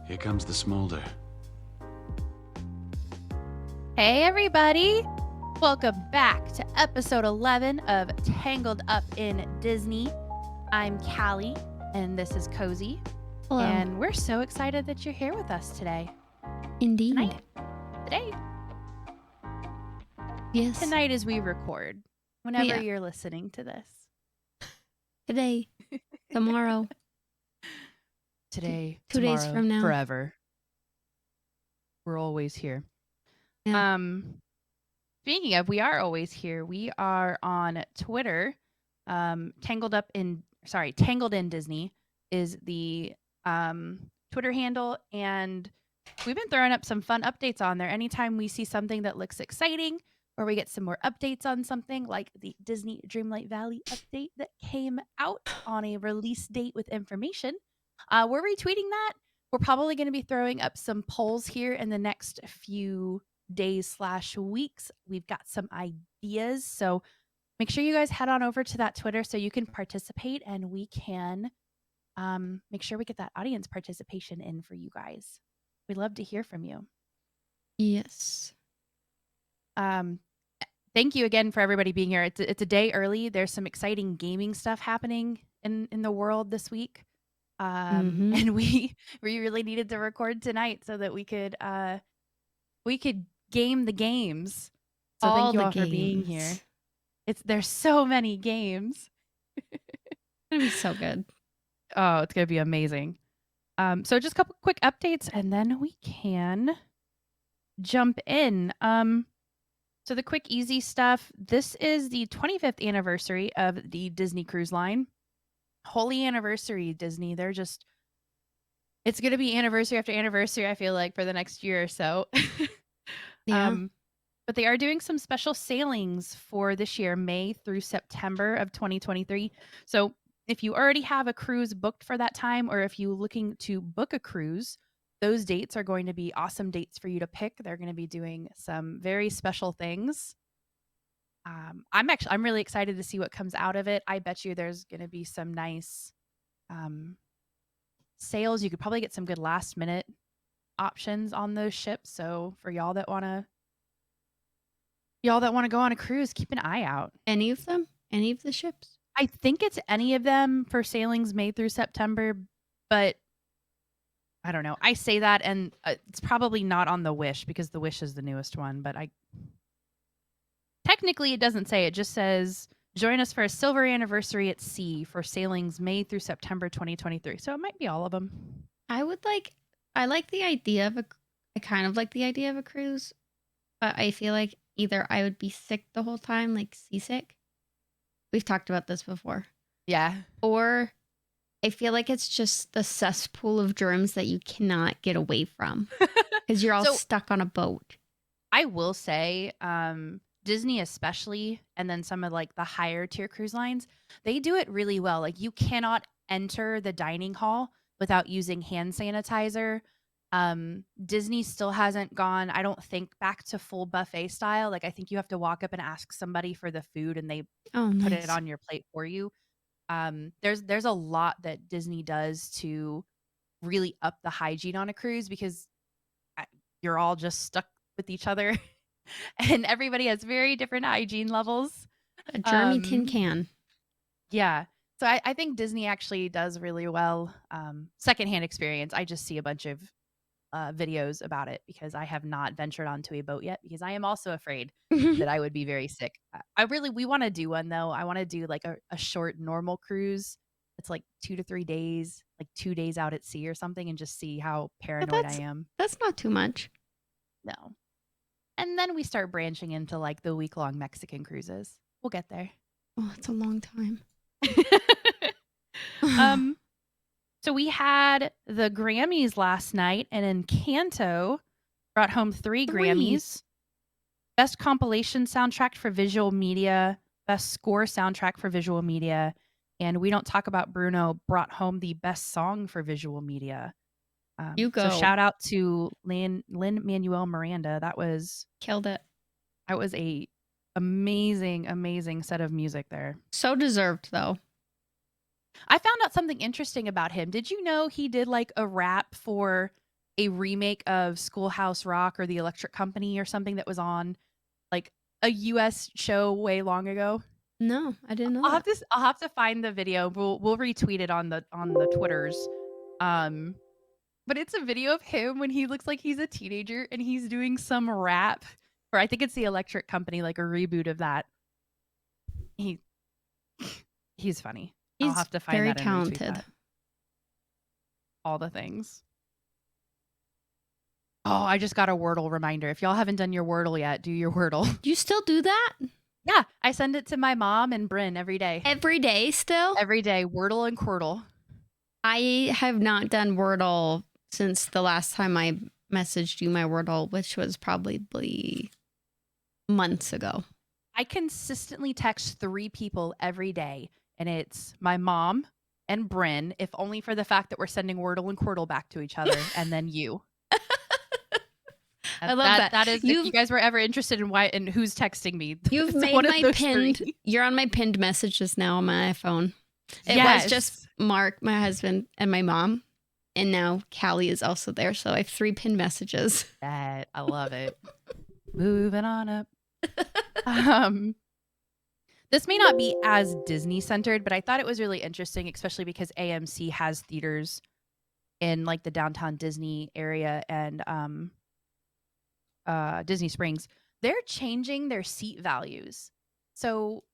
Here comes the smolder. Hey everybody! Welcome back to episode 11 of Tangled Up in Disney. I'm Callie, and this is Cozy. Hello. And we're so excited that you're here with us today. Indeed. Today, Yes. tonight as we record, whenever Yeah. you're listening to this. Today. Tomorrow. Today, 2 tomorrow, days from now. forever. We're always here. Yeah. Speaking of, we are always here. We are on Twitter. Tangled in Disney is the Twitter handle, and we've been throwing up some fun updates on there. Anytime we see something that looks exciting, or we get some more updates on something, like the Disney Dreamlight Valley update that came out on a release date with information, we're retweeting that. We're probably going to be throwing up some polls here in the next few days/weeks. We've got some ideas, so make sure you guys head on over to that Twitter so you can participate, and we can make sure we get that audience participation in for you guys. We'd love to hear from you. Yes. Thank you again for everybody being here. It's a day early. There's some exciting gaming stuff happening in the world this week. And we really needed to record tonight so that we could game the games. So All thank you the all for being games. here. There's so many games. It's gonna be so good. Oh, it's gonna be amazing. So just a couple quick updates, and then we can jump in. So the quick, easy stuff. This is the 25th anniversary of the Disney Cruise Line. Holy anniversary, Disney. It's gonna be anniversary after anniversary, I feel like, for the next year or so. Yeah. But they are doing some special sailings for this year, May through September of 2023. So if you already have a cruise booked for that time, or if you're looking to book a cruise, those dates are going to be awesome dates for you to pick. They're going to be doing some very special things. I'm really excited to see what comes out of it. I bet you there's going to be some nice sales. You could probably get some good last minute options on those ships. So for y'all that want to go on a cruise, keep an eye out. Any of them? Any of the ships? I think it's any of them for sailings May through September, but I don't know. I say that, and it's probably not on the Wish because the Wish is the newest one, but technically it doesn't say. It just says, join us for a silver anniversary at sea for sailings May through September 2023. So it might be all of them. I like the idea of I kind of like the idea of a cruise, but I feel like either I would be sick the whole time, like seasick. We've talked about this before. Yeah. Or I feel like it's just the cesspool of germs that you cannot get away from because you're all stuck on a boat. I will say, Disney especially, and then some of like the higher tier cruise lines, they do it really well. Like you cannot enter the dining hall without using hand sanitizer. Disney still hasn't gone, I don't think, back to full buffet style. Like I think you have to walk up and ask somebody for the food and they put it on your plate for you. There's a lot that Disney does to really up the hygiene on a cruise because you're all just stuck with each other and everybody has very different hygiene levels. A germy tin can. Yeah. So I think Disney actually does really well. Secondhand experience. I just see a bunch of videos about it because I have not ventured onto a boat yet because I am also afraid that I would be very sick. We want to do one though. I want to do like a short normal cruise. It's like 2 to 3 days, like 2 days out at sea or something, and just see how paranoid I am. That's not too much. No. And then we start branching into like the week-long Mexican cruises. We'll get there. Oh, it's a long time. So we had the Grammys last night, and Encanto brought home 3 Grammys. Best compilation soundtrack for visual media, best score soundtrack for visual media, and We Don't Talk About Bruno brought home the best song for visual media. You go. So shout out to Lin-Manuel Miranda. Killed it. That was a amazing set of music there. So deserved though. I found out something interesting about him. Did you know he did like a rap for a remake of Schoolhouse Rock or The Electric Company or something that was on like a US show way long ago. No, I didn't know that. I'll have to find the video. We'll retweet it on the Twitters. Um, but it's a video of him when he looks like he's a teenager and he's doing some rap for I think it's The Electric Company, like a reboot of that. He he's funny. I'll He's have to find very that and retweet talented. that. All the things. Oh, I just got a Wordle reminder. If y'all haven't done your Wordle yet, do your Wordle. You still do that Yeah, I send it to my mom and Bryn every day. every day still? Every day, Wordle and Quirtle. I have not done Wordle since the last time I messaged you my Wordle, which was probably months ago. I consistently text 3 people every day, and it's my mom and Bryn, if only for the fact that we're sending Wordle and Quirtle back to each other, and then you. I love that. That is, if you guys were ever interested in why and who's texting me, You've it's made one of my those pinned. 3. You're on my pinned messages now on my iPhone. It Yes. was just Mark, my husband, and my mom, and now Callie is also there. So I have 3 pinned messages. That I love it. Moving on up. This may not be as Disney centered, but I thought it was really interesting, especially because AMC has theaters in like the downtown Disney area and Disney Springs. They're changing their seat values. So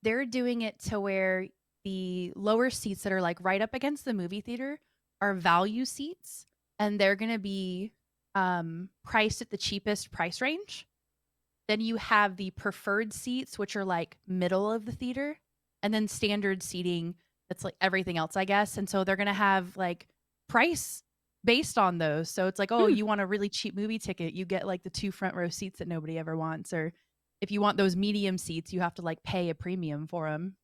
they're doing it to where the lower seats that are like right up against the movie theater are value seats, and they're going to be priced at the cheapest price range. Then you have the preferred seats, which are like middle of the theater, and then standard seating that's like everything else, I guess. And so they're going to have like price based on those. So it's like, oh, you want a really cheap movie ticket, you get like the 2 front row seats that nobody ever wants. Or if you want those medium seats, you have to like pay a premium for them.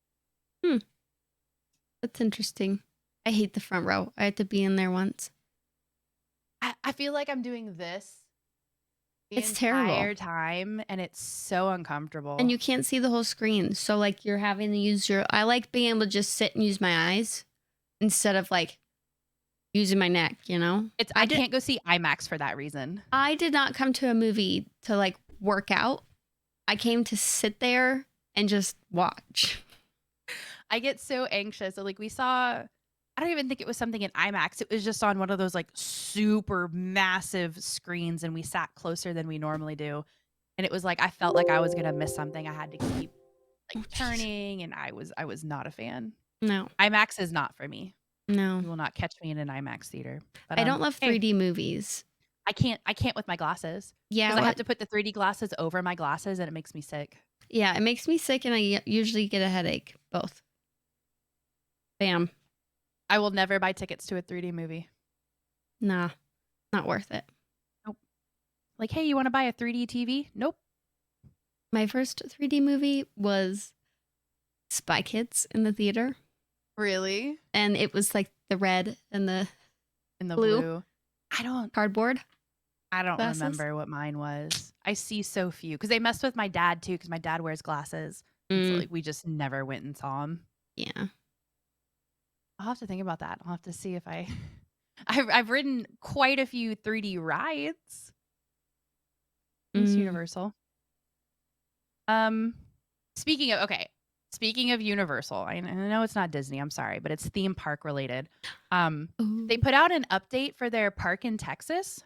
That's interesting. I hate the front row. I had to be in there once. I feel like I'm doing this the It's entire terrible. time, and it's so uncomfortable. And you can't see the whole screen. So like you're having to use I like being able to just sit and use my eyes instead of like using my neck, you know? I can't go see IMAX for that reason. I did not come to a movie to like work out. I came to sit there and just watch. I get so anxious. So, like, we saw, I don't even think it was something in IMAX. It was just on one of those like super massive screens, and we sat closer than we normally do. And it was like I felt like I was gonna miss something. I had to keep like turning, and I was not a fan. No. IMAX is not for me. No. You will not catch me in an IMAX theater. But I don't love hey, 3D movies. I can't with my glasses. Yeah. Because I have to put the 3D glasses over my glasses, and it makes me sick. Yeah, it makes me sick and I usually get a headache. Both. Bam. I will never buy tickets to a 3D movie. Nah. Not worth it. Nope. Like, hey, you want to buy a 3D TV? Nope. My first 3D movie was Spy Kids in the theater. Really? And it was like the red and the blue. cardboard. I don't glasses? remember what mine was. I see so few because they messed with my dad too because my dad wears glasses. And so like we just never went and saw him. Yeah. I'll have to think about that. I'll have to see if I've ridden quite a few 3D rides. It's Universal. Speaking of Universal, I know it's not Disney, I'm sorry, but it's theme park related. They put out an update for their park in Texas.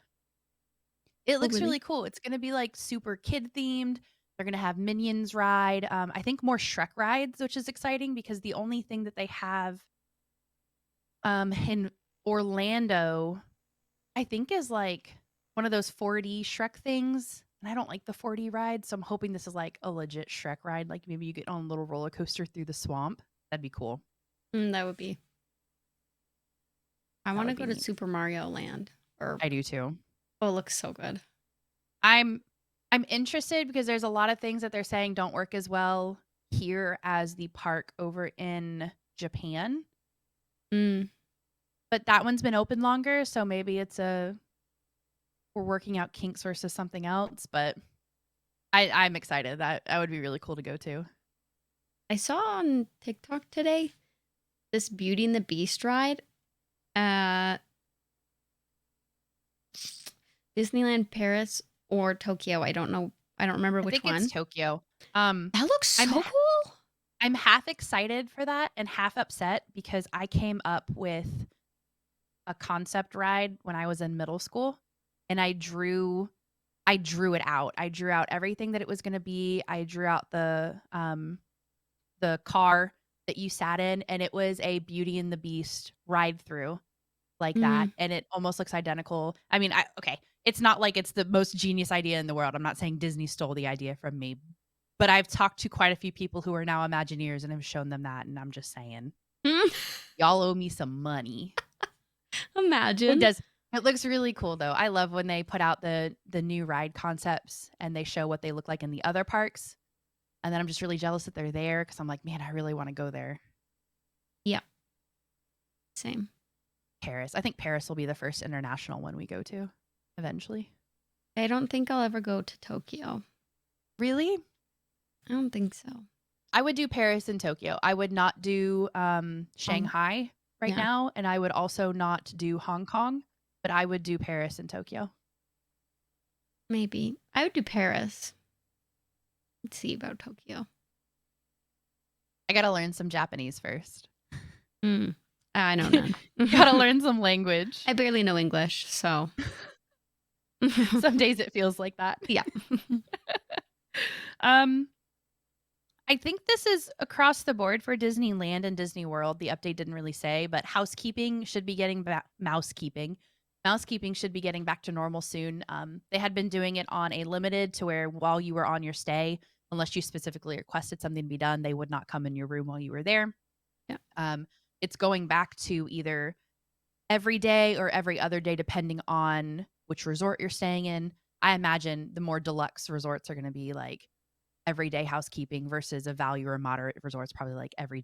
It looks really cool. It's going to be like super kid themed. They're going to have Minions ride. I think more Shrek rides, which is exciting because the only thing that they have in Orlando, I think, is like one of those 4D Shrek things. And I don't like the 4D ride, so I'm hoping this is like a legit Shrek ride. Like maybe you get on a little roller coaster through the swamp. That'd be cool. That would be. I want to go to Super Mario Land. I do too. Oh, it looks so good. I'm interested because there's a lot of things that they're saying don't work as well here as the park over in Japan. But that one's been open longer, so maybe we're working out kinks versus something else. But I'm excited. That would be really cool to go to. I saw on TikTok today this Beauty and the Beast ride at Disneyland Paris or Tokyo. I don't know. I don't remember I which think it's one. Tokyo. That looks I'm so h cool. I'm half excited for that and half upset because I came up with a concept ride when I was in middle school, and I drew it out. I drew out everything that it was gonna be. I drew out the car that you sat in, and it was a Beauty and the Beast ride through like that, Mm. and it almost looks identical. I mean, okay, it's not like it's the most genius idea in the world. I'm not saying Disney stole the idea from me, but I've talked to quite a few people who are now Imagineers and have shown them that, and I'm just saying, y'all owe me some money. It Imagine. does. It looks really cool though. I love when they put out the new ride concepts and they show what they look like in the other parks. And then I'm just really jealous that they're there because I'm like, man, I really want to go there. Yeah. Same. Paris. I think Paris will be the first international one we go to eventually. I don't think I'll ever go to Tokyo. Really? I don't think so. I would do Paris and Tokyo. I would not do Shanghai right Yeah. now, and I would also not do Hong Kong, but I would do Paris and Tokyo. Maybe. I would do Paris. Let's see about Tokyo. I gotta learn some Japanese first. Mm. I know none. Gotta learn some language. I barely know English, so. Some days it feels like that. Yeah. um, I think this is across the board for Disneyland and Disney World. The update didn't really say, but housekeeping should be getting back. Mousekeeping should be getting back to normal soon. They had been doing it on a limited to where while you were on your stay, unless you specifically requested something to be done, they would not come in your room while you were there. Yeah. It's going back to either every day or every other day, depending on which resort you're staying in. I imagine the more deluxe resorts are going to be like everyday housekeeping versus a value or moderate resorts probably like every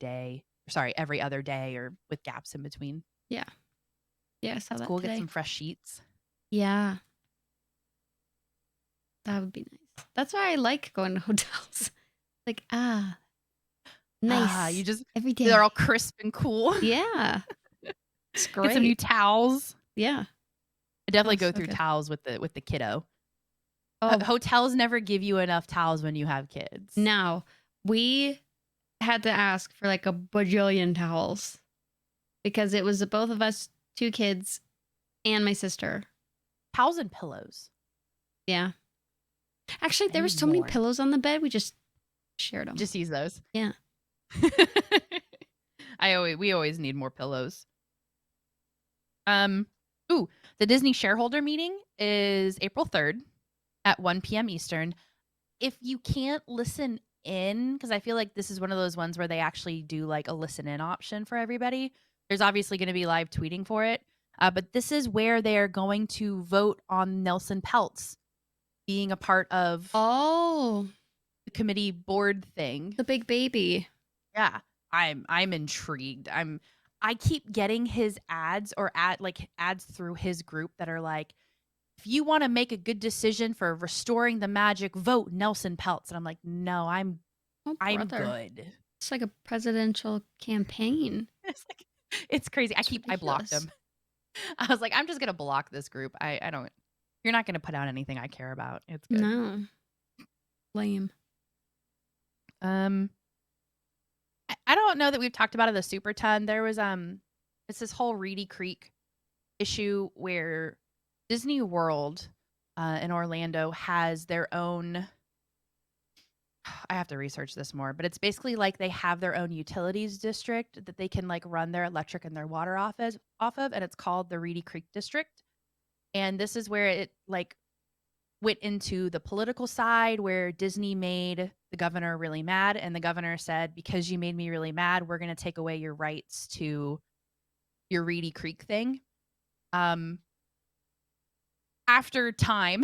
other day or with gaps in between. Yeah. Yeah, I saw That's that cool. Get today. some fresh sheets. Yeah. That would be nice. That's why I like going to hotels. Like, nice. You just Every day. they're all crisp and cool. Yeah. It's great. Get some new towels. Yeah. I definitely Smells go so through good. towels with the kiddo. Oh, Hotels never give you enough towels when you have kids. now we had to ask for like a bajillion towels because it was the both of us, 2 kids, and my sister. Towels and pillows. Yeah. Actually, I there were need so many more. pillows on the bed. We just shared them. Just use those. Yeah. We always need more pillows. The Disney shareholder meeting is April 3rd at 1 p.m. Eastern. If you can't listen in, because I feel like this is one of those ones where they actually do like a listen in option for everybody. There's obviously going to be live tweeting for it. But this is where they are going to vote on Nelson Peltz being a part of Oh, the committee board thing. the big baby. Yeah, I'm intrigued. I keep getting his ads or ads through his group that are like, if you want to make a good decision for restoring the magic, vote Nelson Peltz. And I'm like, no, I'm Oh, I'm brother. good. It's like a presidential campaign. It's crazy. It's I blocked ridiculous. him. I was like, I'm just gonna block this group. I don't. You're not gonna put out anything I care about. It's good. No. Lame. I don't know that we've talked about it a super ton. There was it's this whole Reedy Creek issue where Disney World in Orlando has their own. I have to research this more, but it's basically like they have their own utilities district that they can like run their electric and their water off of, and it's called the Reedy Creek District. And this is where it like went into the political side where Disney made the governor really mad, and the governor said, because you made me really mad, we're going to take away your rights to your Reedy Creek thing. After time,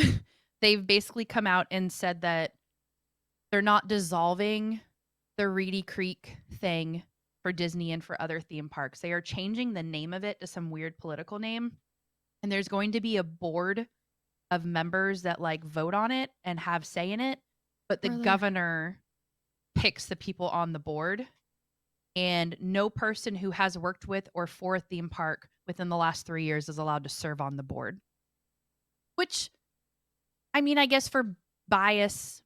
they've basically come out and said that they're not dissolving the Reedy Creek thing for Disney and for other theme parks. They are changing the name of it to some weird political name. And there's going to be a board of members that like vote on it and have say in it, but the governor picks the people on the board, and no person who has worked with or for a theme park within the last 3 years is allowed to serve on the board. Which, I mean, I guess for bias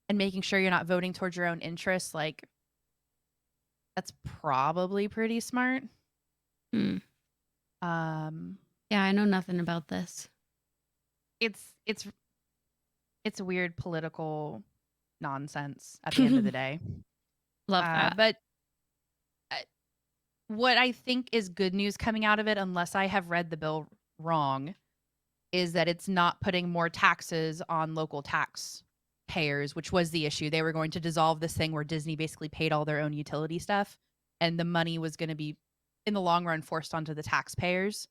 and making sure you're not voting towards your own interests, like, that's probably pretty smart. Hmm. Um, Yeah, I know nothing about this. it's it's it's weird political nonsense at the end of the day. Love that. But uh, what I think is good news coming out of it, unless I have read the bill wrong, is that it's not putting more taxes on local tax payers, which was the issue. They were going to dissolve this thing where Disney basically paid all their own utility stuff, and the money was going to be, in the long run, forced onto the taxpayers,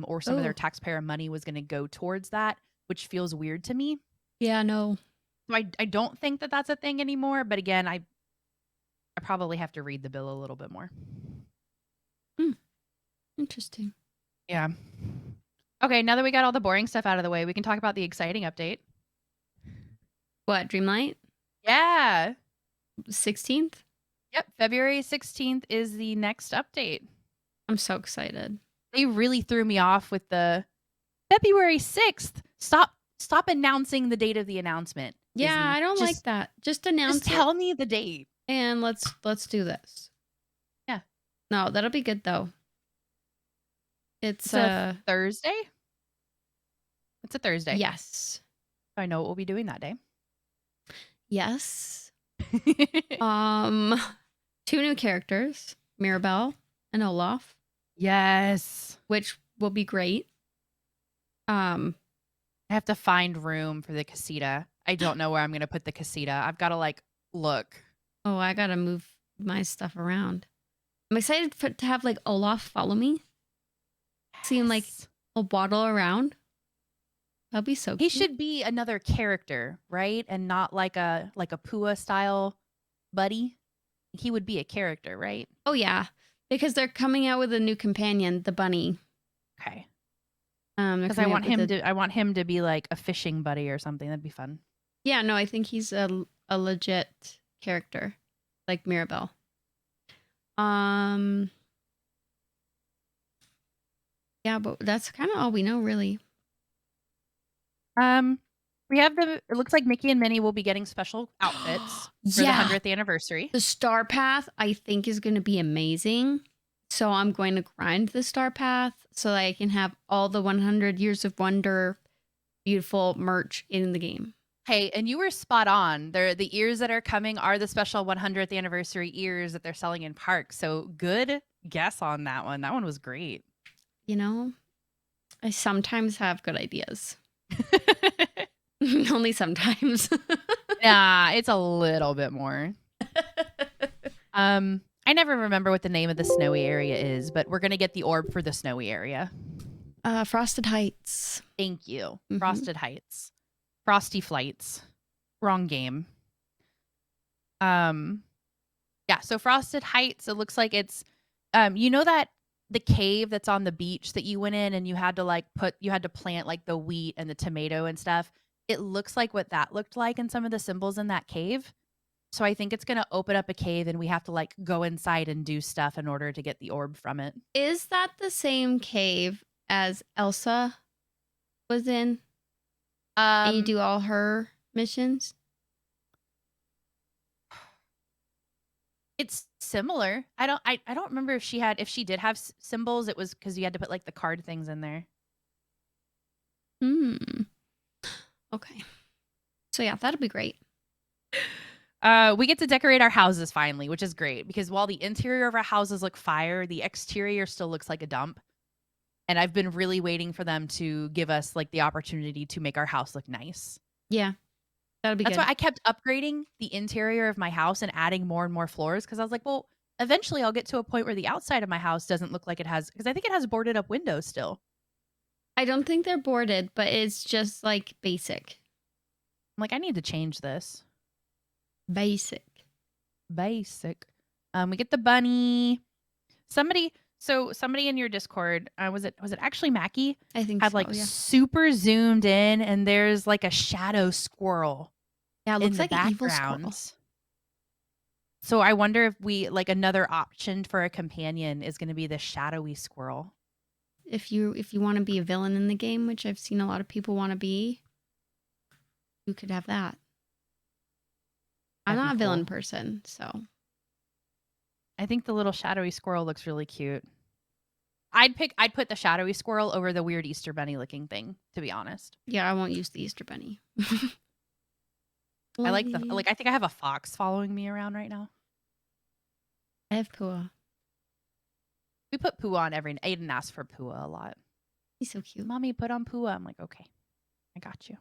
or some of their Oh, taxpayer money was going to go towards that, which feels weird to me. yeah, no. So I don't think that that's a thing anymore. But again, I probably have to read the bill a little bit more. Hmm. Interesting. Yeah. Okay, now that we got all the boring stuff out of the way, we can talk about the exciting update. What, Dreamlight? Yeah. 16th? Yep. February 16th is the next update. I'm so excited. They really threw me off with the February 6th. Stop announcing the date of the announcement. Yeah, Disney. I don't like that. Just announce Just it tell me the date. and let's do this. Yeah. No, that'll be good though. It's It's a Thursday? It's a Thursday. yes. I know what we'll be doing that day. Yes. 2 new characters, Mirabelle and Olaf, Yes. which will be great. I have to find room for the casita. I don't know where I'm going to put the casita. I've got to look. Oh, I gotta move my stuff around. I'm excited to have like Olaf follow me. See him like Yes. he'll waddle around. That'll be so He cute. should be another character, right? And not like a Pua style buddy. He would be a character, right? Oh yeah, because they're coming out with a new companion, the bunny. Okay. They're Because I coming out want with him a to I want him to be like a fishing buddy or something. That'd be fun. yeah. No, I think he's a legit character, like Mirabelle. Yeah, but that's kind of all we know, really. We have it looks like Mickey and Minnie will be getting special outfits for the Yeah, 100th anniversary. the Star Path I think is going to be amazing. So I'm going to grind the Star Path so that I can have all the 100 Years of Wonder beautiful merch in the game. Hey, and you were spot on. The ears that are coming are the special 100th anniversary ears that they're selling in parks. So good guess on that one. That one was great. You know, I sometimes have good ideas. Only sometimes. Nah, it's a little bit more. I never remember what the name of the snowy area is, but we're gonna get the orb for the snowy area. Frosted Heights. Thank you. Mhm. Frosted Heights. Frosty Flights. Wrong game. Yeah, so Frosted Heights, it looks like it's you know that the cave that's on the beach that you went in and you had to plant like the wheat and the tomato and stuff. It looks like what that looked like in some of the symbols in that cave. So I think it's going to open up a cave and we have to like go inside and do stuff in order to get the orb from it. Is that the same cave as Elsa was in? And you do all her missions? It's similar. I don't remember if she did have symbols. It was because you had to put like the card things in there. Okay. So yeah, that'll be great. We get to decorate our houses finally, which is great because while the interior of our houses look fire, the exterior still looks like a dump. And I've been really waiting for them to give us like the opportunity to make our house look nice. Yeah. That'll be That's good. why I kept upgrading the interior of my house and adding more and more floors because I was like, well, eventually I'll get to a point where the outside of my house doesn't look like it has, because I think it has boarded up windows still. I don't think they're boarded, but it's just like basic. I'm like, I need to change this. Basic. We get the bunny. Somebody in your Discord, was it actually Mackie? I think had so, like yeah. super zoomed in and there's like a shadow squirrel. Yeah, it in looks the like an evil squirrel. background. So I wonder if we like another option for a companion is going to be the shadowy squirrel. if you want to be a villain in the game, which I've seen a lot of people want to be, you could have that. I'm That'd be not a villain cool. person, so I think the little shadowy squirrel looks really cute. I'd put the shadowy squirrel over the weird Easter bunny looking thing, to be honest. yeah, I won't use the Easter bunny. I like the Like, I think I have a fox following me around right now. I have Pua. We put Pua on every Aiden asks for Pua a lot. He's so cute. Mommy, put on Pua. I'm like, okay, I got you.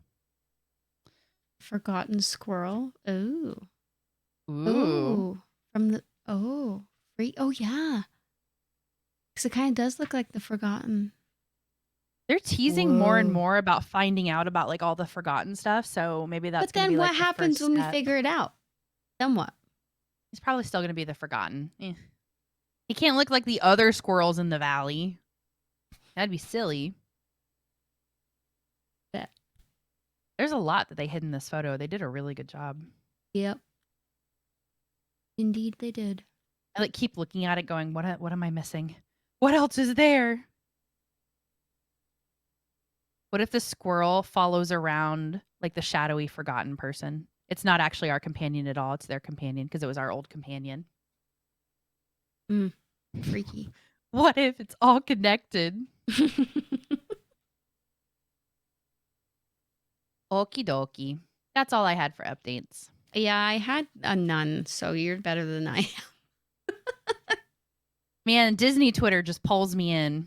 Forgotten squirrel. Oh. Ooh. Oh. From the free. Oh yeah. Because it kind of does look like the forgotten. They're teasing more and Whoa. more about finding out about like all the forgotten stuff. So maybe that's But going to then be what like the happens first when we step. figure it out? Then what? He's probably still going to be the forgotten. He can't look like the other squirrels in the valley. That'd be silly. Yeah. There's a lot that they hid in this photo. They did a really good job. Yep. Indeed, they did. I like keep looking at it going, what am I missing? What else is there? What if the squirrel follows around like the shadowy forgotten person? It's not actually our companion at all. It's their companion because it was our old companion. Freaky. What if it's all connected? Okie dokie. That's all I had for updates. Yeah, I had a none, so you're better than I am. Man, Disney Twitter just pulls me in.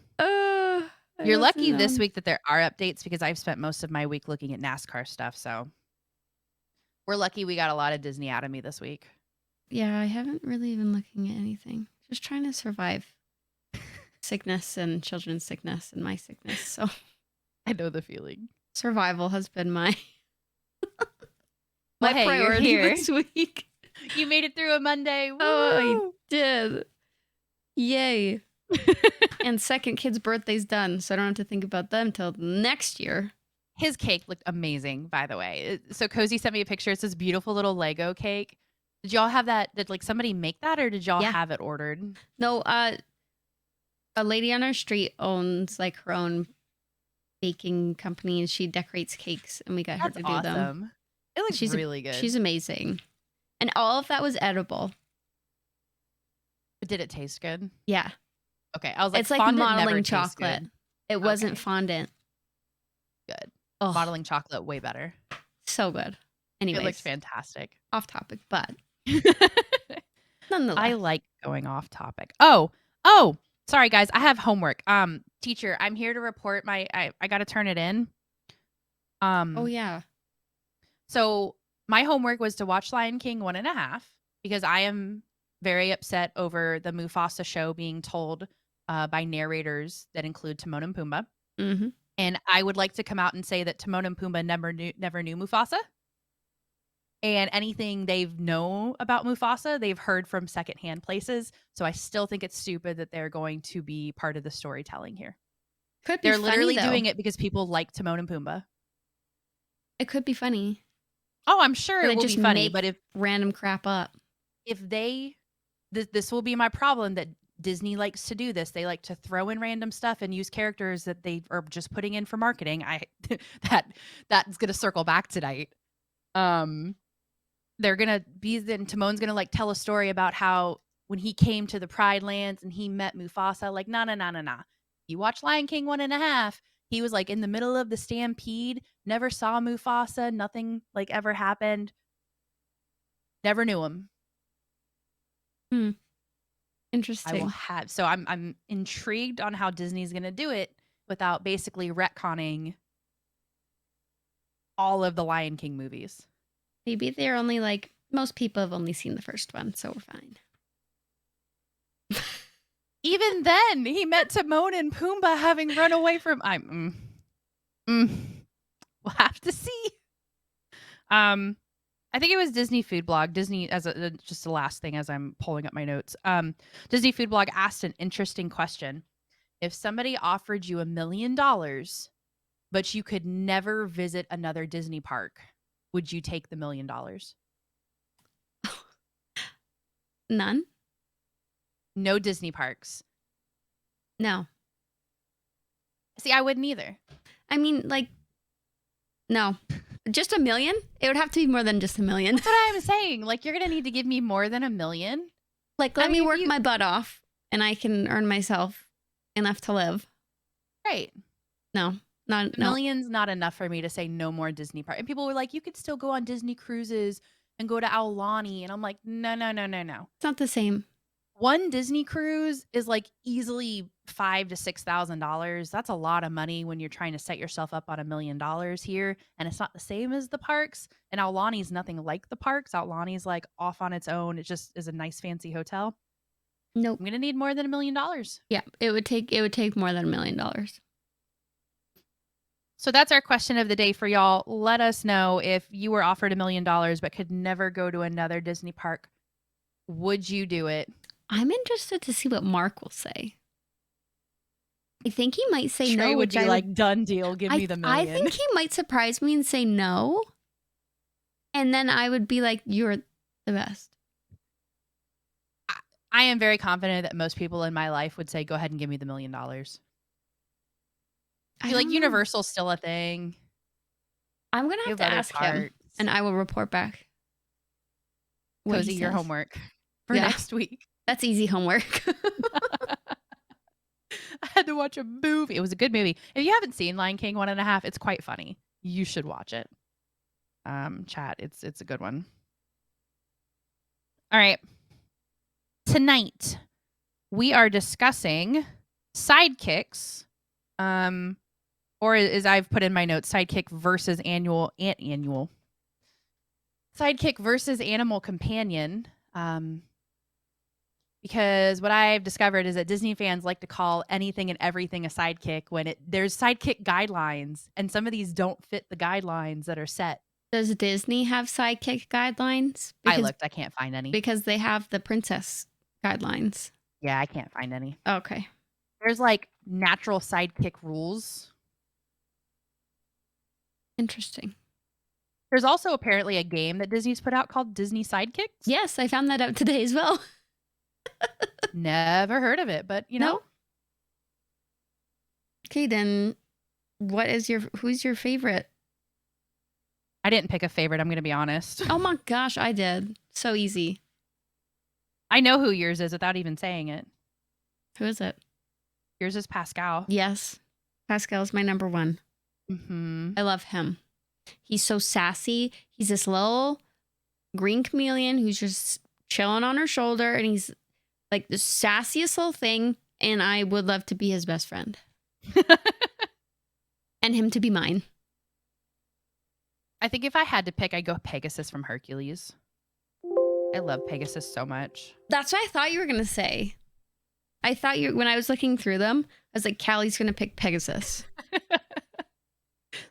You're lucky this week that there are updates because I've spent most of my week looking at NASCAR stuff. So we're lucky we got a lot of Disney out of me this week. Yeah, I haven't really been looking at anything. Just trying to survive sickness and children's sickness and my sickness. So I know the feeling. survival has been my Well, hey, you're priority here. this week. You made it through a Monday. Woo! Oh, I did. Yay. And second kid's birthday's done, so I don't have to think about them till next year. His cake looked amazing, by the way. So Cozy sent me a picture. It's this beautiful little Lego cake. Did y'all have that? Did like somebody make that, or did y'all have it ordered? No, a lady on our street owns like her own baking company, and she decorates cakes, and we got her to do them. It looks really good. She's amazing, and all of that was edible. But did it taste good? Yeah. Okay, I was like, it's like modeling chocolate. Good. It wasn't fondant. Good. Oh, modeling chocolate, way better. So good. Anyways, it looks fantastic. Off topic, but nonetheless, I like going off topic. Oh, sorry guys, I have homework. Teacher, I'm here to report my. I got to turn it in. Oh yeah. So my homework was to watch Lion King 1.5 because I am very upset over the Mufasa show being told by narrators that include Timon and Pumbaa. Mm-hmm. And I would like to come out and say that Timon and Pumbaa never knew Mufasa. And anything they've know about Mufasa, they've heard from secondhand places. So I still think it's stupid that they're going to be part of the storytelling here. They're literally doing it because people like Timon and Pumbaa. It could be funny. Oh, I'm sure it will be funny. But if random crap up, if they, this will be my problem that Disney likes to do this. They like to throw in random stuff and use characters that they are just putting in for marketing. That's gonna circle back tonight. They're gonna be then Timon's gonna like tell a story about how when he came to the Pride Lands and he met Mufasa. Like, nah. You watch Lion King 1.5. He was like in the middle of the stampede, never saw Mufasa, nothing like ever happened. Never knew him. Interesting. I will have. So I'm intrigued on how Disney's gonna do it without basically retconning all of the Lion King movies. Maybe they're only like most people have only seen the first one, so we're fine. Even then, he met Timon and Pumbaa having run away from. We'll have to see. I think it was Disney Food Blog. Disney, as just the last thing as I'm pulling up my notes. Disney Food Blog asked an interesting question. If somebody offered you $1 million, but you could never visit another Disney park, would you take the $1 million? None? No Disney parks. No. See, I wouldn't either. I mean, like, no. Just $1 million? It would have to be more than just $1 million. That's what I'm saying. Like, you're gonna need to give me more than $1 million. Like, let me work my butt off, and I can earn myself enough to live. Right. No. $1 million's not enough for me to say no more Disney park. And people were like, you could still go on Disney cruises and go to Aulani. And I'm like, no. It's not the same. One Disney cruise is like easily $5,000 to $6,000. That's a lot of money when you're trying to set yourself up on $1 million here. And it's not the same as the parks. And Aulani's nothing like the parks. Aulani's like off on its own. It just is a nice fancy hotel. Nope. I'm gonna need more than $1 million. Yeah, it would take more than $1 million. So that's our question of the day for y'all. Let us know if you were offered $1 million but could never go to another Disney park. Would you do it? I'm interested to see what Mark will say. I think he might say Trey no. would be like, done deal. Give me the $1 million. I think he might surprise me and say no. And then I would be like, you're the best. I am very confident that most people in my life would say, go ahead and give me the $1 million. I feel like Universal's still a thing. I'm going to have to ask him, and I will report back. Cozy, your homework for next week. That's easy homework. I had to watch a movie. It was a good movie. If you haven't seen Lion King 1.5, it's quite funny. You should watch it. Chat, it's a good one. All right. Tonight, we are discussing sidekicks, or as I've put in my notes, sidekick versus annual. Sidekick versus animal companion. Because what I've discovered is that Disney fans like to call anything and everything a sidekick when there's sidekick guidelines, and some of these don't fit the guidelines that are set. Does Disney have sidekick guidelines? I looked. I can't find any. Because they have the princess guidelines. Yeah, I can't find any. Okay. There's like natural sidekick rules. Interesting. There's also apparently a game that Disney's put out called Disney Sidekicks. Yes, I found that out today as well. Never heard of it, but you know. No? Okay, then who's your favorite? I didn't pick a favorite, I'm going to be honest. Oh my gosh, I did. So easy. I know who yours is without even saying it. Who is it? Yours is Pascal. Yes. Pascal's my number one. Mm-hmm. I love him. He's so sassy. He's this little green chameleon who's just chilling on her shoulder, and he's like the sassiest little thing, and I would love to be his best friend. And him to be mine. I think if I had to pick, I'd go Pegasus from Hercules. I love Pegasus so much. That's what I thought you were going to say. I thought when I was looking through them, I was like, Callie's going to pick Pegasus.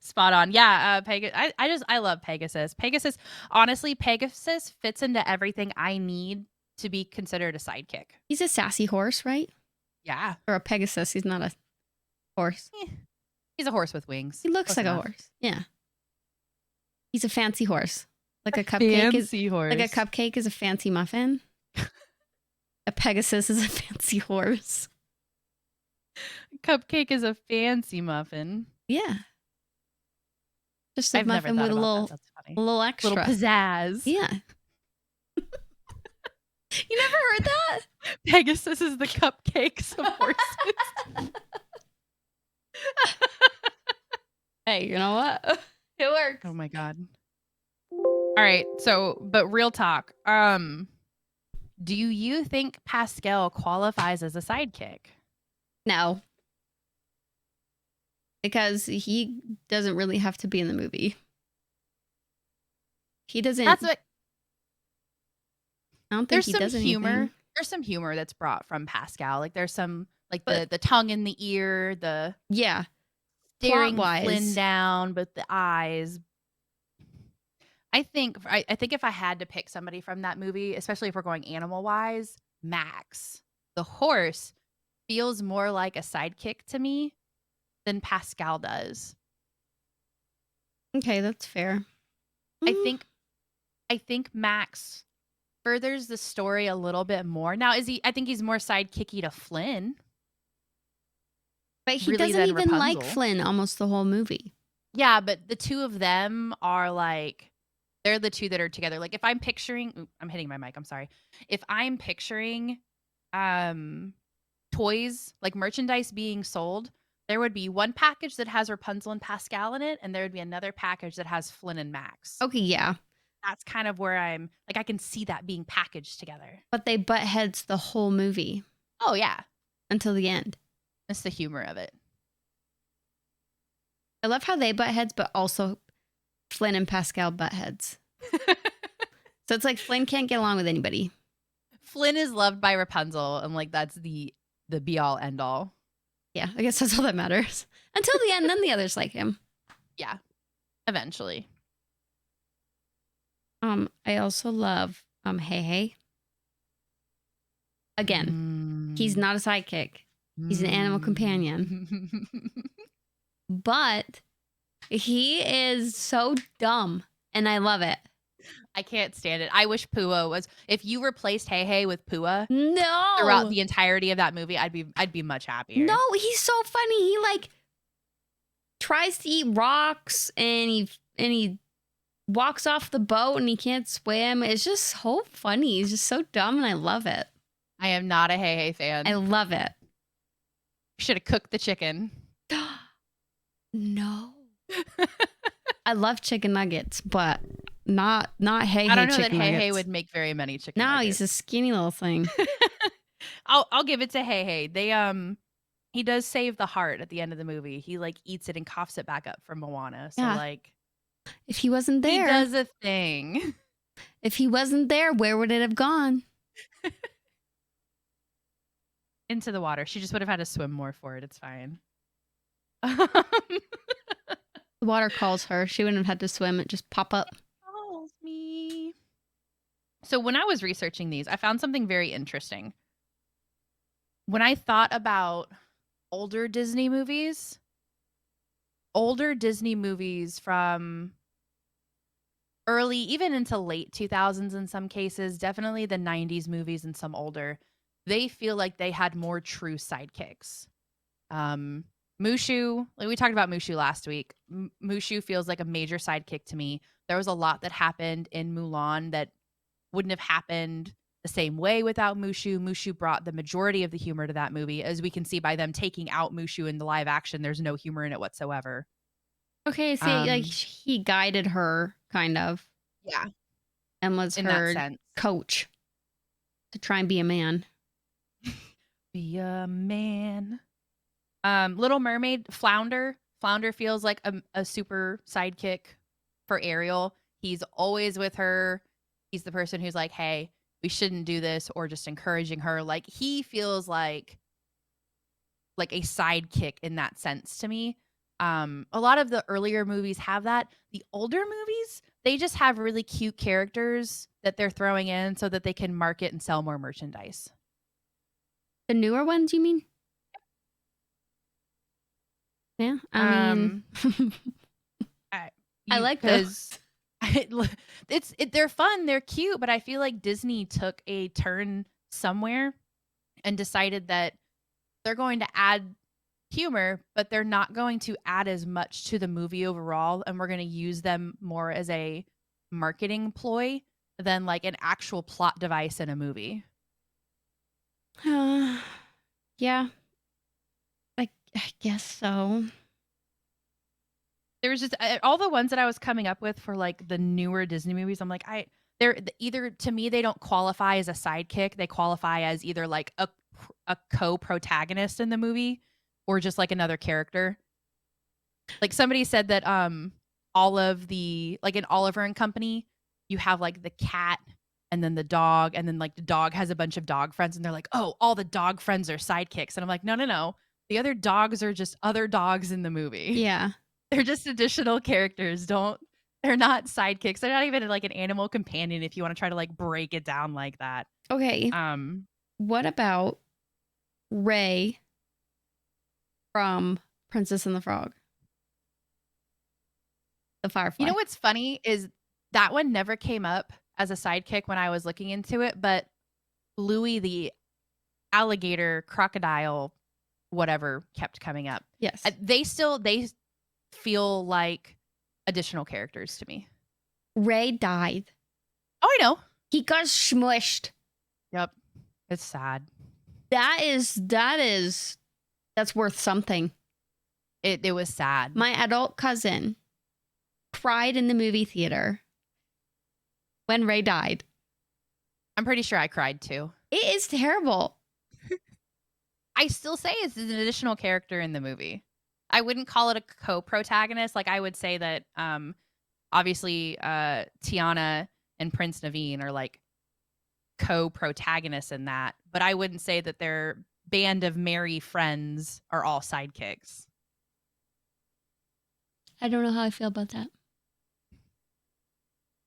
Spot on. Yeah, I love Pegasus. Honestly, Pegasus fits into everything I need to be considered a sidekick. He's a sassy horse, right? Yeah. Or a Pegasus. He's not a horse. He's a horse with wings. He looks like a horse. Yeah. He's a fancy horse. Like a cupcake horse. Like a cupcake is a fancy muffin. A Pegasus is a fancy horse. Cupcake is a fancy muffin. Yeah. Just a muffin with a little extra. Little pizzazz. Yeah. You never heard that? Pegasus is the cupcakes of horses. Hey, you know what? It works. Oh my God. All right. So, but real talk. Do you think Pascal qualifies as a sidekick? No. Because he doesn't really have to be in the movie. He doesn't. That's what. I don't think he does some humor. Anything. There's some humor that's brought from Pascal. Like there's some the tongue in the ear, the staring Flynn down, but the eyes. I think if I had to pick somebody from that movie, especially if we're going animal wise, Max, the horse, feels more like a sidekick to me than Pascal does. Okay, that's fair. I think Max furthers the story a little bit more. Now, I think he's more sidekicky to Flynn. But he really doesn't than even like Rapunzel. Flynn almost the whole movie. Yeah, but the two of them are like they're the two that are together. Like if I'm picturing I'm hitting my mic, I'm sorry. If I'm picturing um toys, like merchandise being sold, there would be one package that has Rapunzel and Pascal in it, and there would be another package that has Flynn and Max. Okay, yeah. That's kind of where I'm like I can see that being packaged together. But they butt heads the whole movie Oh yeah. until the end. That's the humor of it. I love how they butt heads, but also Flynn and Pascal butt heads. So it's like Flynn can't get along with anybody. Flynn is loved by Rapunzel, and like that's the be all end all. Yeah, I guess that's all that matters. Until the end, then the others like him. Yeah. Eventually. I also love Hey Hey. Again, he's not a sidekick. He's an animal companion. But he is so dumb, and I love it. I can't stand it. I wish Pua was. If you replaced Hey Hey with Pua throughout No, the entirety of that movie, I'd be much happier. no, he's so funny. He like tries to eat rocks, and he walks off the boat, and he can't swim. It's just so funny. He's just so dumb, and I love it. I am not a Hey Hey fan. I love it. Should have cooked the chicken. No, I love chicken nuggets, but not Hey Hey. I don't know that chicken Hey nuggets. Hey would make very many chicken No, nuggets. he's a skinny little thing. I'll give it to Hey Hey. They he does save the heart at the end of the movie. He like eats it and coughs it back up from Moana. So Yeah. like If he wasn't there, he does a thing. if he wasn't there, where would it have gone? Into the water. She just would have had to swim more for it. It's fine. The water calls her. She wouldn't have had to swim. It just pop up. Calls me. So when I was researching these, I found something very interesting. When I thought about older Disney movies from early, even into late 2000s in some cases, definitely the 90s movies and some older, they feel like they had more true sidekicks. Mushu, like we talked about Mushu last week. Mushu feels like a major sidekick to me. There was a lot that happened in Mulan that wouldn't have happened the same way without Mushu. Mushu brought the majority of the humor to that movie. As we can see by them taking out Mushu in the live action, there's no humor in it whatsoever. Okay, so like he guided her, kind of. Yeah. And was In her that sense. coach to try and be a man. Be a man. Little Mermaid, Flounder. Flounder feels like a super sidekick for Ariel. He's always with her. He's the person who's like, hey, we shouldn't do this, or just encouraging her. Like he feels like a sidekick in that sense to me. A lot of the earlier movies have that. The older movies, they just have really cute characters that they're throwing in so that they can market and sell more merchandise. The newer ones, you mean? Yeah, I mean, I like those. They're fun, they're cute, but I feel like Disney took a turn somewhere and decided that they're going to add humor, but they're not going to add as much to the movie overall, and we're going to use them more as a marketing ploy than like an actual plot device in a movie. Yeah. I guess so. There was just all the ones that I was coming up with for like the newer Disney movies. I'm like, they're either, to me, they don't qualify as a sidekick. They qualify as either like a co-protagonist in the movie or just like another character. Like somebody said that all of the, like in Oliver and Company, you have like the cat and then the dog, and then like the dog has a bunch of dog friends, and they're like, oh, all the dog friends are sidekicks. And I'm like, no. The other dogs are just other dogs in the movie. Yeah. They're just additional characters. They're not sidekicks. They're not even like an animal companion if you want to try to like break it down like that. Okay. What about Ray from Princess and the Frog? The Firefly. You know what's funny is that one never came up as a sidekick when I was looking into it, but Louis the alligator crocodile whatever kept coming up. Yes. They feel like additional characters to me. Ray died. Oh, I know. He got smushed. Yep. It's sad. That's worth something. It was sad. My adult cousin cried in the movie theater when Ray died. I'm pretty sure I cried too. It is terrible. I still say it's an additional character in the movie. I wouldn't call it a co-protagonist. Like I would say that obviously Tiana and Prince Naveen are like co-protagonists in that, but I wouldn't say that their band of merry friends are all sidekicks. I don't know how I feel about that.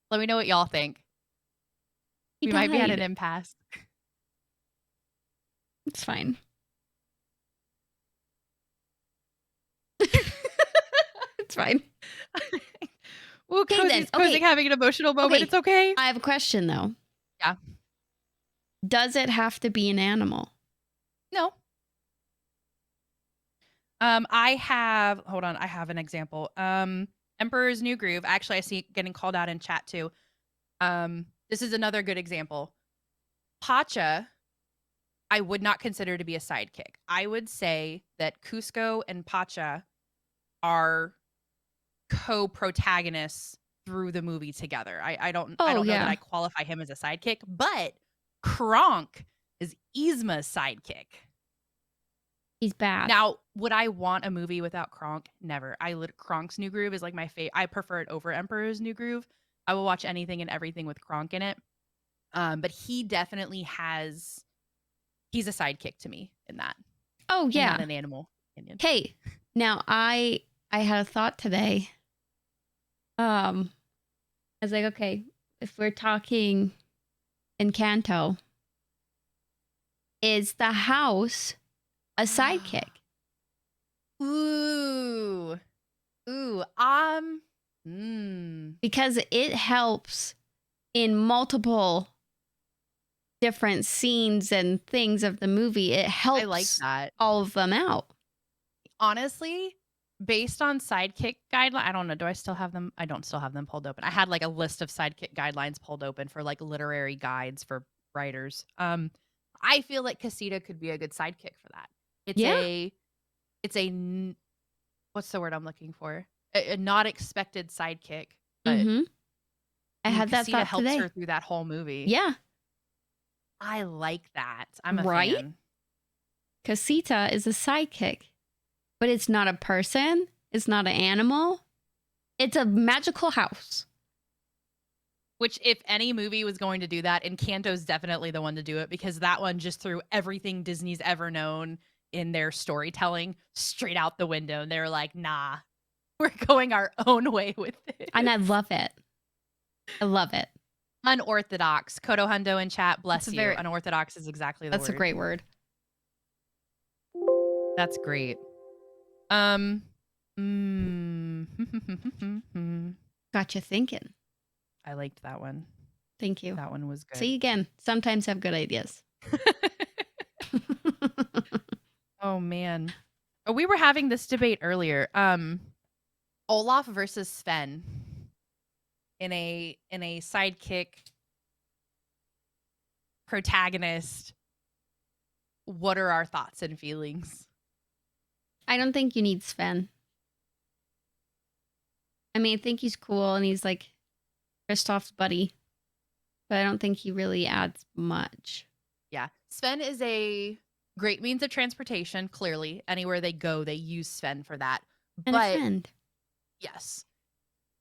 Let me know what y'all think. We might be at an impasse. It's fine. It's fine. Well, Cozy's having an emotional moment. Okay. It's okay. I have a question, though. Yeah. Does it have to be an animal? No. I have an example. Emperor's New Groove. Actually, I see it getting called out in chat too. This is another good example. Pacha, I would not consider to be a sidekick. I would say that Cusco and Pacha are co-protagonists through the movie together. I don't know that I qualify him as a sidekick, but Kronk is Yzma's sidekick. He's bad. Now, would I want a movie without Kronk? Never. Kronk's New Groove is like my favorite. I prefer it over Emperor's New Groove. I will watch anything and everything with Kronk in it. But he definitely he's a sidekick to me in that. Oh, yeah. Not an animal opinion. Hey, now I had a thought today. I was like, okay, if we're talking Encanto, is the house a sidekick? Ooh. Because it helps in multiple different scenes and things of the movie. It helps I like that. all of them out. Honestly, based on sidekick guidelines, I don't know. Do I still have them? I don't still have them pulled open. I had like a list of sidekick guidelines pulled open for like literary guides for writers. I feel like Casita could be a good sidekick for that. It's a what's the word I'm looking for? A not expected sidekick. But I had that Casita thought helps today. her through that whole movie. Yeah. I like that. I'm a fan. Casita is a sidekick, but it's not a person. It's not an animal. It's a magical house. Which, if any movie was going to do that, Encanto's definitely the one to do it, because that one just threw everything Disney's ever known in their storytelling straight out the window. And they were like, nah, we're going our own way with it. And I love it. I love it. Unorthodox. Kodo Hundo in chat, bless you. Unorthodox is exactly the word. That's a great word. That's great. Got you thinking. I liked that one. Thank you. That one was good. See, again, sometimes have good ideas. Oh, man. Oh, we were having this debate earlier. Olaf versus Sven in a sidekick protagonist. What are our thoughts and feelings? I don't think you need Sven. I mean, I think he's cool and he's like Kristoff's buddy, but I don't think he really adds much. Yeah. Sven is a great means of transportation, clearly. Anywhere they go, they use Sven for that. And a friend. Yes.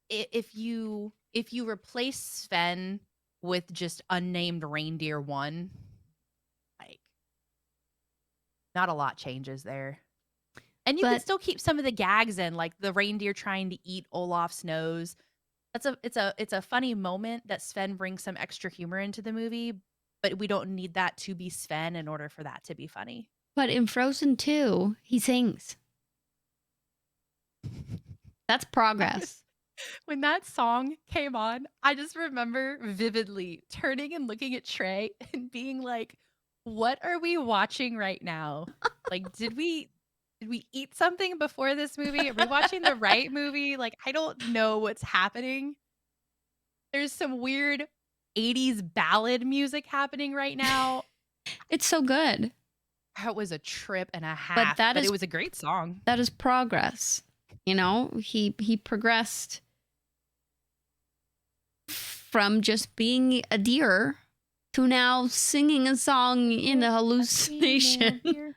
If you replace Sven with just unnamed reindeer one, like, not a lot changes there. And you can still keep some of the gags in, like the reindeer trying to eat Olaf's nose. It's a funny moment that Sven brings some extra humor into the movie, but we don't need that to be Sven in order for that to be funny. But in Frozen 2, he sings. That's progress. When that song came on, I just remember vividly turning and looking at Trey and being like, what are we watching right now? Like, did we Did we eat something before this movie? Are we watching the right movie? Like, I don't know what's happening. There's some weird 80s ballad music happening right now. It's so good. That was a trip and a But half, but it was a great song. that is progress. You know, he progressed from just being a deer to now singing a song in a hallucination.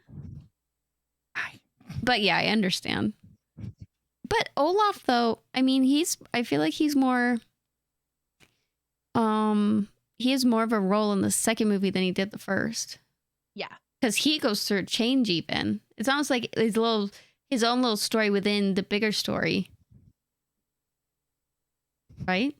But yeah, I understand. But Olaf though, I mean, I feel like he's more he has more of a role in the second movie than he did the first. Yeah. Because he goes through a change even. It's almost like his own little story within the bigger story. Right?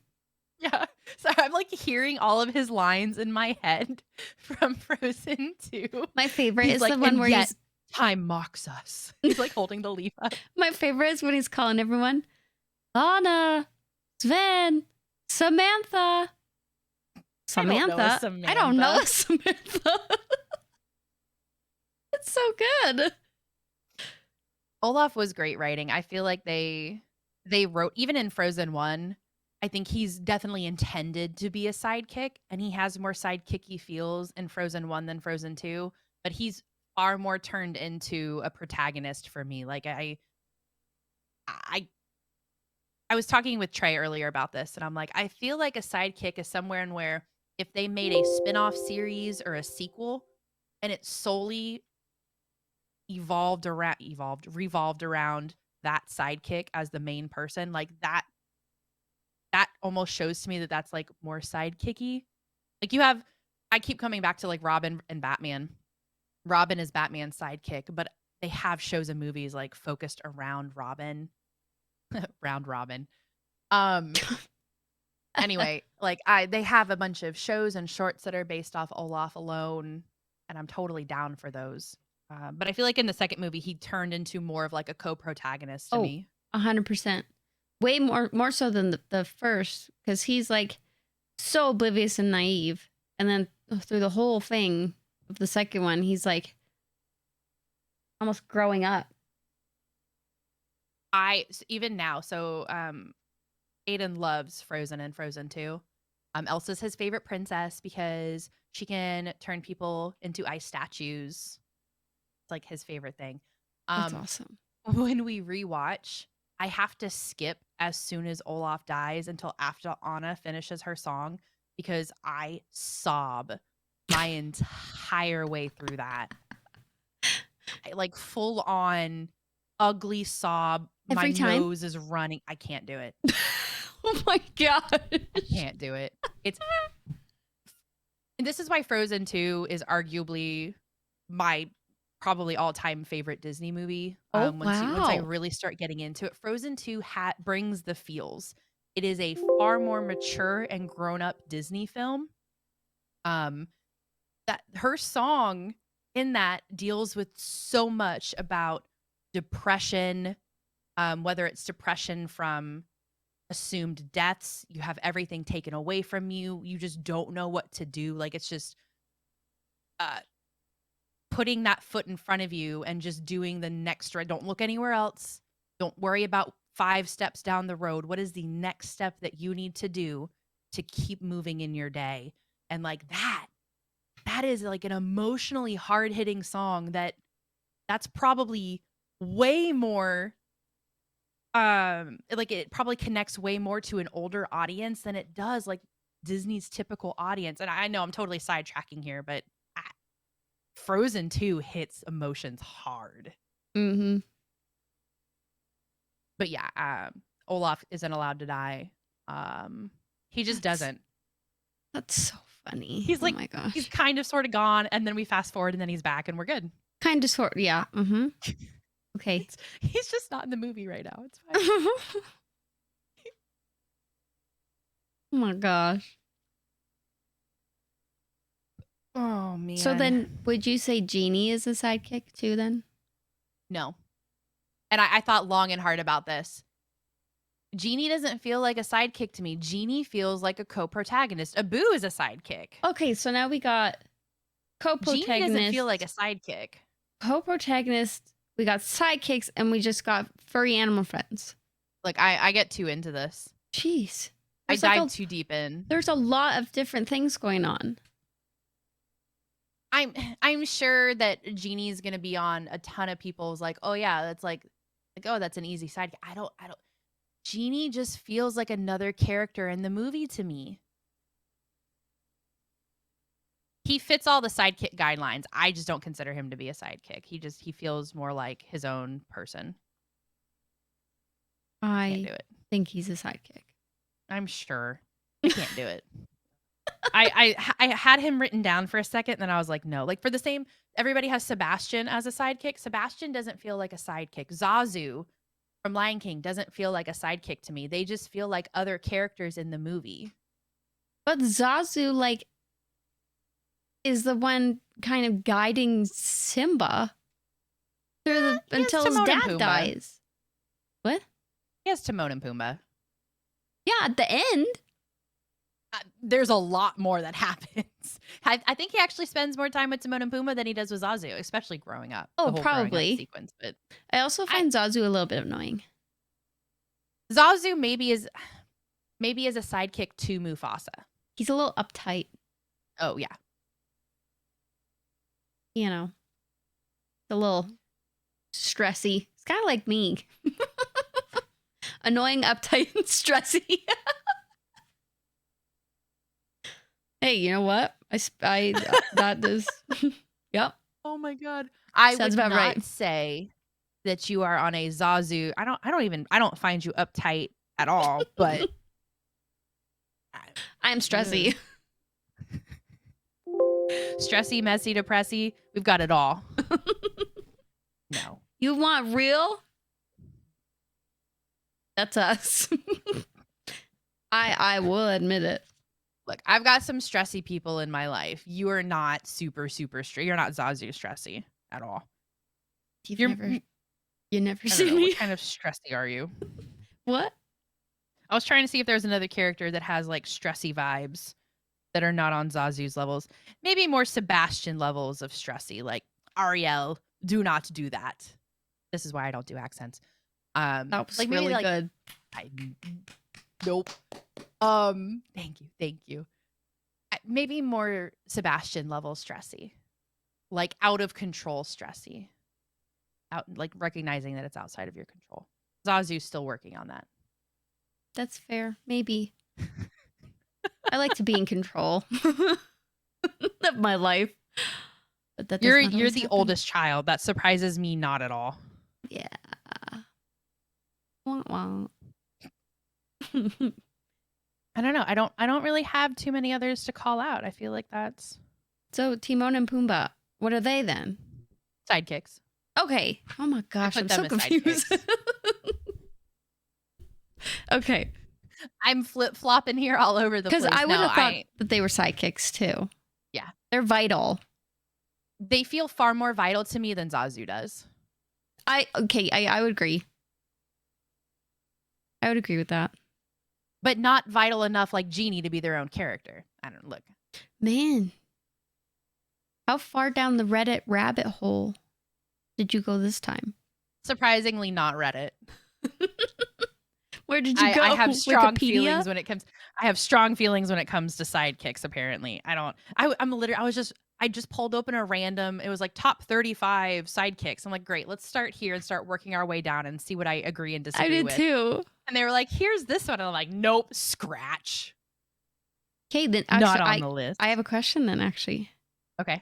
Yeah. So I'm like hearing all of his lines in my head from Frozen 2. My favorite He's is like, the one and where yet time mocks us. He's like holding the leaf up. my favorite is when he's calling everyone Anna, Sven, Samantha. Samantha? I don't know a Samantha. It's so good. Olaf was great writing. I feel like they wrote, even in Frozen 1, I think he's definitely intended to be a sidekick, and he has more sidekicky feels in Frozen 1 than Frozen 2, but he's far more turned into a protagonist for me. Like I was talking with Trey earlier about this, and I'm like, I feel like a sidekick is somewhere in where if they made a spin-off series or a sequel and it solely revolved around that sidekick as the main person, like that almost shows to me that that's like more sidekicky. Like I keep coming back to like Robin and Batman. Robin is Batman's sidekick, but they have shows and movies like focused around Robin. Round Robin. Anyway, like they have a bunch of shows and shorts that are based off Olaf alone, and I'm totally down for those. But I feel like in the second movie, he turned into more of like a co-protagonist to me. 100%. Way more so than the first, because he's like so oblivious and naive. And then through the whole thing of the second one, he's like almost growing up. Even now, so Aiden loves Frozen and Frozen 2. Elsa's his favorite princess because she can turn people into ice statues. It's like his favorite thing. That's awesome. When we rewatch, I have to skip as soon as Olaf dies until after Anna finishes her song because I sob my entire way through that. I like full on ugly sob. Every My time? nose is running. I can't do it. Oh my god. I can't do it. And this is why Frozen 2 is arguably my probably all-time favorite Disney movie. Oh, Once I wow. really start getting into it, Frozen 2 brings the feels. It is a far more mature and grown-up Disney film. That her song in that deals with so much about depression, whether it's depression from assumed deaths, you have everything taken away from you, you just don't know what to do. Like it's just putting that foot in front of you and just doing the next right. Don't look anywhere else. Don't worry about 5 steps down the road. What is the next step that you need to do to keep moving in your day? And like that is like an emotionally hard-hitting song that's probably way more like it probably connects way more to an older audience than it does like Disney's typical audience. And I know I'm totally sidetracking here, but Frozen 2 hits emotions hard. Mm-hmm. But yeah, Olaf isn't allowed to die. He just doesn't. That's so funny. He's like, oh my gosh. he's kind of sort of gone, and then we fast forward, and then he's back, and we're good. Kind of sort, yeah. Mm-hmm. Okay. He's just not in the movie right now. It's fine. Oh my gosh. Oh man. So then, would you say Genie is a sidekick too? Then no. And I thought long and hard about this. Genie doesn't feel like a sidekick to me. Genie feels like a co-protagonist. Abu is a sidekick. Okay, so now we got co-protagonist. Genie doesn't feel like a sidekick. Co-protagonist we got sidekicks, and we just got furry animal friends. Look, I get too into this. Jeez. I There's like dive too deep in. there's a lot of different things going on. I'm sure that Genie's gonna be on a ton of people's like, oh yeah, that's like oh, that's an easy sidekick. I don't Genie just feels like another character in the movie to me. He fits all the sidekick guidelines. I just don't consider him to be a sidekick. He feels more like his own person. Can't I do it. think he's a sidekick. I'm sure. I can't do it. I had him written down for a second, and then I was like, no. Like for the same, everybody has Sebastian as a sidekick. Sebastian doesn't feel like a sidekick. Zazu from Lion King doesn't feel like a sidekick to me. They just feel like other characters in the movie. But Zazu, like, is the one kind of guiding Simba through until his Timon and dad Pumbaa. dies. What? He has Timon and Pumbaa. Yeah, at the end. There's a lot more that happens. I think he actually spends more time with Timon and Pumbaa than he does with Zazu, especially growing up. Oh, the whole growing up probably. sequence. But I also find Zazu a little bit annoying. Zazu maybe is a sidekick to Mufasa. He's a little uptight. Oh yeah. You know, a little stressy. It's kind of like me. Annoying, uptight, and stressy. Hey, you know what? That is, yep. Oh my god. I Sounds would about not right. say that you are on a Zazu. I don't find you uptight at all, but I'm stressy. Stressy, messy, depressy. We've got it all. No. You want real? That's us. I will admit it. Look, I've got some stressy people in my life. You are not super, super stressy. You're not Zazu stressy at all. You never I see don't know, me. what kind of stressy are you? What? I was trying to see if there's another character that has like stressy vibes that are not on Zazu's levels. Maybe more Sebastian levels of stressy, like Ariel. Do not do that. This is why I don't do accents. That was like really maybe, like, good. Nope. Thank you. Maybe more Sebastian level stressy, like out of control stressy, out like recognizing that it's outside of your control. Zazu's still working on that. That's fair. Maybe. I like to be in control of my life. But that You're does not always the happen. oldest child. That surprises me not at all. Yeah. Wah, wah. I don't know. I don't really have too many others to call out. I feel like that's So Timon and Pumbaa, what are they then? sidekicks. Okay. Oh my gosh, put I'm them so as confused. sidekicks. Okay. I'm flip-flopping here all over the place. Because I would have thought I, that they were sidekicks too. Yeah. They're vital. They feel far more vital to me than Zazu does. I would agree. I would agree with that. But not vital enough like Genie to be their own character. I don't look. Man. How far down the Reddit rabbit hole did you go this time? Surprisingly not Reddit. Where did you go? I have strong Wikipedia? feelings when it comes. I have strong feelings when it comes to sidekicks. Apparently, I don't. I just pulled open a random. It was like top 35 sidekicks. I'm like, great. Let's start here and start working our way down and see what I agree and disagree with. I did too. And they were like, here's this one. And I'm like, nope, scratch. Okay, then actually, Not on the list. I have a question then. Actually, Okay.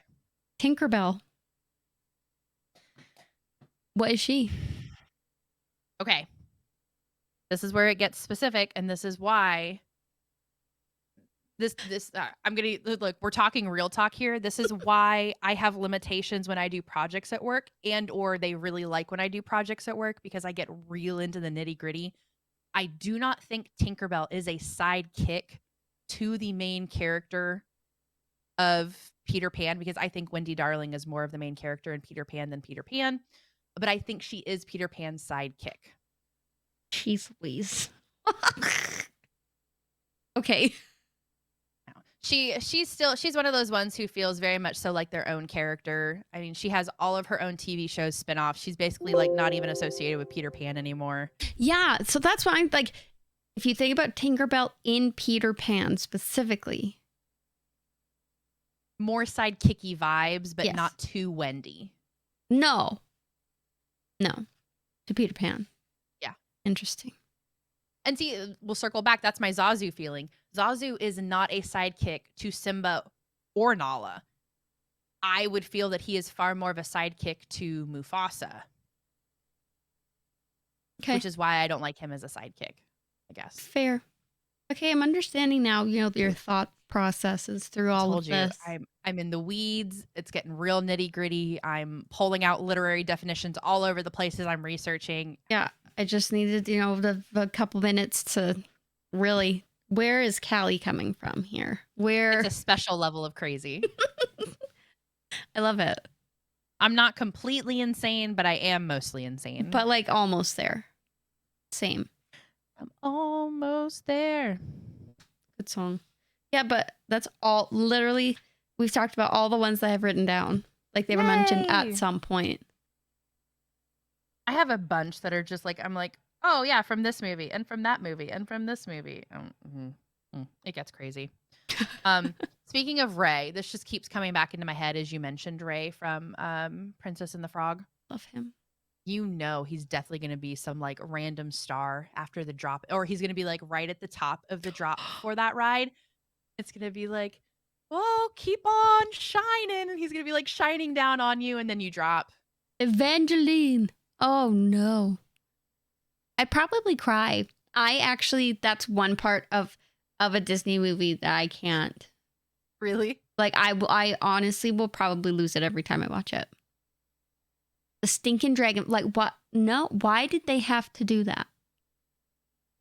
Tinkerbell. What is she? Okay. This is where it gets specific, and this is why I'm gonna look. We're talking real talk here. This is why I have limitations when I do projects at work, and or they really like when I do projects at work because I get real into the nitty gritty. I do not think Tinkerbell is a sidekick to the main character of Peter Pan because I think Wendy Darling is more of the main character in Peter Pan than Peter Pan. But I think she is Peter Pan's sidekick. Jeez Louise. Okay. She's one of those ones who feels very much so like their own character. I mean, she has all of her own TV shows spin-off. She's basically like not even associated with Peter Pan anymore. Yeah, so that's why I'm like, if you think about Tinkerbell in Peter Pan specifically. More sidekicky vibes, but Yes. not too Wendy. No. To Peter Pan. Yeah. Interesting. And see, we'll circle back. That's my Zazu feeling. Zazu is not a sidekick to Simba or Nala. I would feel that he is far more of a sidekick to Mufasa. Okay. Which is why I don't like him as a sidekick, I guess. Fair. Okay, I'm understanding now, your thought processes through all of this. I'm in the weeds. It's getting real nitty-gritty. I'm pulling out literary definitions all over the places I'm researching. Yeah, I just needed, a couple minutes to really, where is Callie coming from here? It's a special level of crazy. I love it. I'm not completely insane, but I am mostly insane. But like almost there. Same. I'm almost there. Good song. Yeah, but that's all literally, we've talked about all the ones that I have written down. Like they were mentioned at some point. I have a bunch that are just like, I'm like, oh yeah, from this movie and from that movie and from this movie. It gets crazy. Speaking of Ray, this just keeps coming back into my head as you mentioned Ray from Princess and the Frog. Love him. He's definitely going to be some like random star after the drop, or he's going to be like right at the top of the drop for that ride. It's going to be like, oh, keep on shining. And he's going to be like shining down on you and then you drop. Evangeline. Oh no. I'd probably cry. That's one part of a Disney movie that I can't. Really? Like I honestly will probably lose it every time I watch it. The stinking dragon, like what? No, why did they have to do that?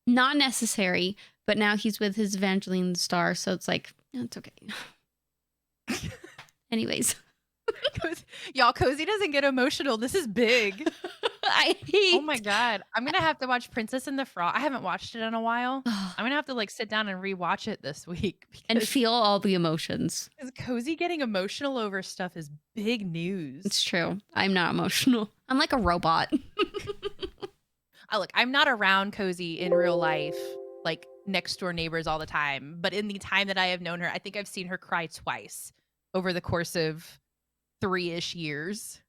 Not necessary, but now he's with his Evangeline star, so it's like, it's okay. Anyways. Y'all, Cozy doesn't get emotional. This is big. Oh my God. I'm going to have to watch Princess and the Frog. I haven't watched it in a while. I'm going to have to like sit down and rewatch it this week. And feel all the emotions. Because Cozy getting emotional over stuff is big news. It's true. I'm not emotional. I'm like a robot. Look, I'm not around Cozy in real life, like next door neighbors all the time. But in the time that I have known her, I think I've seen her cry twice over the course of 3-ish years.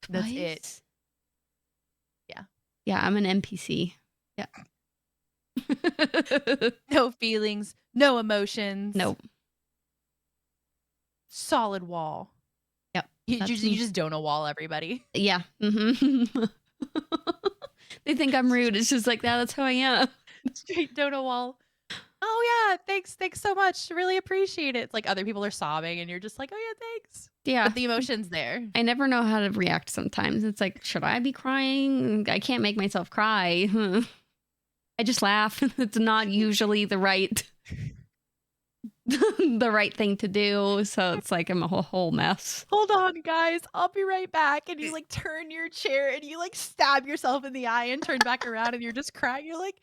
Twice? That's it. Yeah. Yeah, I'm an NPC. Yeah. No feelings, no emotions. Nope. Solid wall. Yep. You just don't know wall, everybody. Yeah. Mm-hmm. They think I'm rude. It's just like that. That's how I am. Straight donut wall. Oh yeah, thanks so much. Really appreciate it. It's like other people are sobbing and you're just like, oh yeah, thanks. Yeah. But the emotion's there. I never know how to react sometimes. It's like, should I be crying? I can't make myself cry. I just laugh. It's not usually the right thing to do. So it's like I'm a whole mess. Hold on, guys. I'll be right back. And you like turn your chair and you like stab yourself in the eye and turn back around and you're just crying. You're like,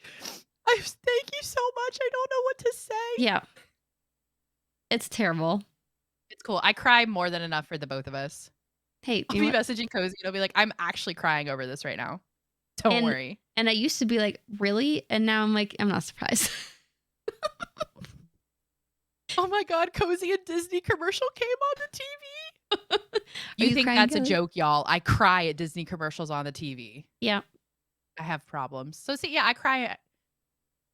thank you so much. I don't know what to say. Yeah. It's terrible. It's cool. I cry more than enough for the both of us. Hey, I'll be messaging Cozy and I'll be like, I'm actually crying over this right now. Don't worry. And I used to be like, really? And now I'm like, I'm not surprised. Oh my God, Cozy, a Disney commercial came on the TV. You think that's a joke, y'all? I cry at Disney commercials on the TV. Yeah. I have problems. So see, yeah, I cry.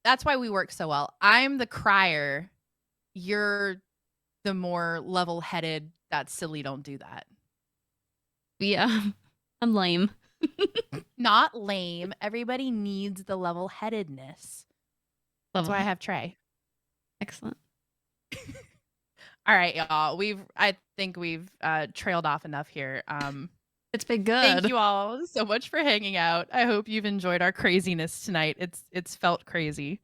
That's why we work so well. I'm the crier. You're the more level-headed, that's silly, don't do that. Yeah. I'm lame. Not lame. Everybody needs the level-headedness. That's why I have Trey. Excellent. All right, y'all. I think we've trailed off enough here. It's been good. Thank you all so much for hanging out. I hope you've enjoyed our craziness tonight. It's felt crazy.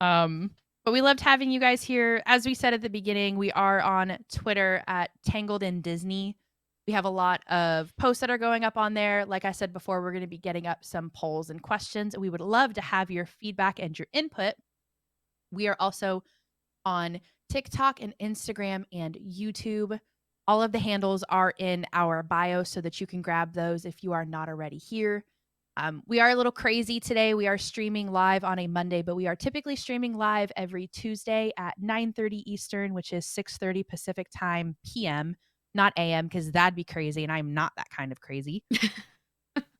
But we loved having you guys here. As we said at the beginning, we are on Twitter at Tangled in Disney. We have a lot of posts that are going up on there. Like I said before, we're going to be getting up some polls and questions. We would love to have your feedback and your input. We are also on TikTok and Instagram and YouTube. All of the handles are in our bio so that you can grab those if you are not already here. We are a little crazy today. We are streaming live on a Monday, but we are typically streaming live every Tuesday at 9:30 Eastern, which is 6:30 Pacific time PM, not AM, because that'd be crazy, and I'm not that kind of crazy.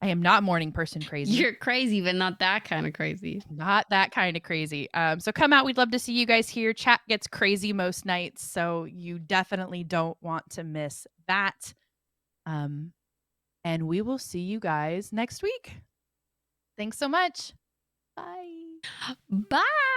I am not morning person crazy. You're crazy, but not that kind of crazy. Not that kind of crazy. So come out. We'd love to see you guys here. Chat gets crazy most nights, so you definitely don't want to miss that. And we will see you guys next week. Thanks so much. Bye. Bye.